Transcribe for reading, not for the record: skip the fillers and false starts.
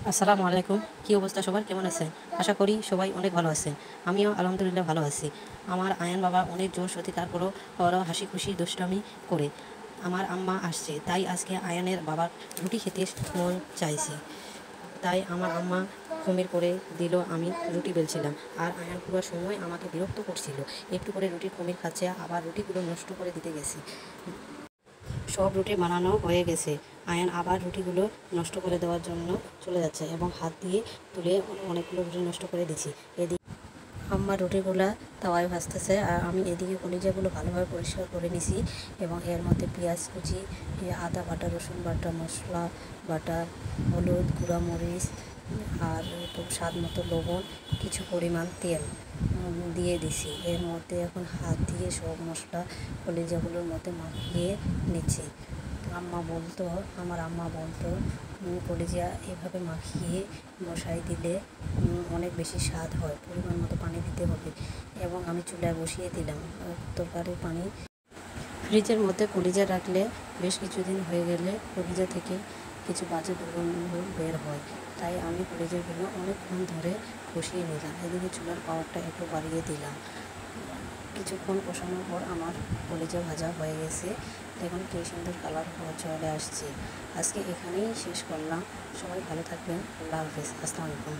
আসসালামু আলাইকুম। কী অবস্থা সবার, কেমন আছেন? আশা করি সবাই অনেক ভালো আছেন। আমিও আলহামদুলিল্লাহ ভালো আছি। আমার আয়ান বাবা অনেক জোর সত্যি, তারপরও ওরা হাসি খুশি দুষ্টামি করে। আমার আম্মা আসছে, তাই আজকে আয়ানের বাবার রুটি খেতে মন চাইছে। তাই আমার আম্মা খমির করে দিল। আমি রুটি বেলছিলাম, আর আয়ান পুরো সময় আমাকে বিরক্ত করছিল। একটু করে রুটির খমির খাচ্ছে, আবার রুটিগুলো নষ্ট করে দিতে গেছে। সব রুটি বানানো হয়ে গেছে। আয়ান আবার রুটিগুলো নষ্ট করে দেওয়ার জন্য চলে যাচ্ছে এবং হাত দিয়ে তুলে অনেকগুলো রুটি নষ্ট করে দিচ্ছি। এদিকে আম্মা রুটিগুলা তাওয়ায় ভাজতেছে, আর আমি এদিকে কলিজাগুলো ভালোভাবে পরিষ্কার করে নিছি এবং এর মধ্যে পেঁয়াজ কুচি, আদা বাটা, রসুন বাটা, মশলা বাটা, হলুদ, গুঁড়া মরিচ, আর স্বাদ মতো লবণ, কিছু পরিমাণ তেল দিয়ে দিছি। এর মধ্যে এখন হাত দিয়ে সব মশলা কলিজাগুলোর মধ্যে মাখিয়ে নিচ্ছি। আমার আম্মা বলতো কলিজা এভাবে মাখিয়ে বসাই দিলে অনেক বেশি স্বাদ হয়, পরিমাণ মতো পানি দিতে হবে। এবং আমি চুলায় বসিয়ে দিলাম তরকারির পানি। ফ্রিজের মধ্যে কলিজা রাখলে বেশ কিছুদিন হয়ে গেলে কলিজা থেকে কিছু বাজে দুর্গন্ধ বের হয়, তাই আমি কলিজাগুলো অনেকক্ষণ ধরে বসিয়ে নিলাম। এদিকে চুলার পাওয়ারটা একটু বাড়িয়ে দিলাম। কিছুক্ষণ কষানোর পর আমার কলিজা ভাজা হয়ে গেছে। দেখুন কী সুন্দর কালার চলে আসছে। আজকে এখানেই শেষ করলাম। সবাই ভালো থাকবেন। আল্লাহ হাফেজ। আসসালামু আলাইকুম।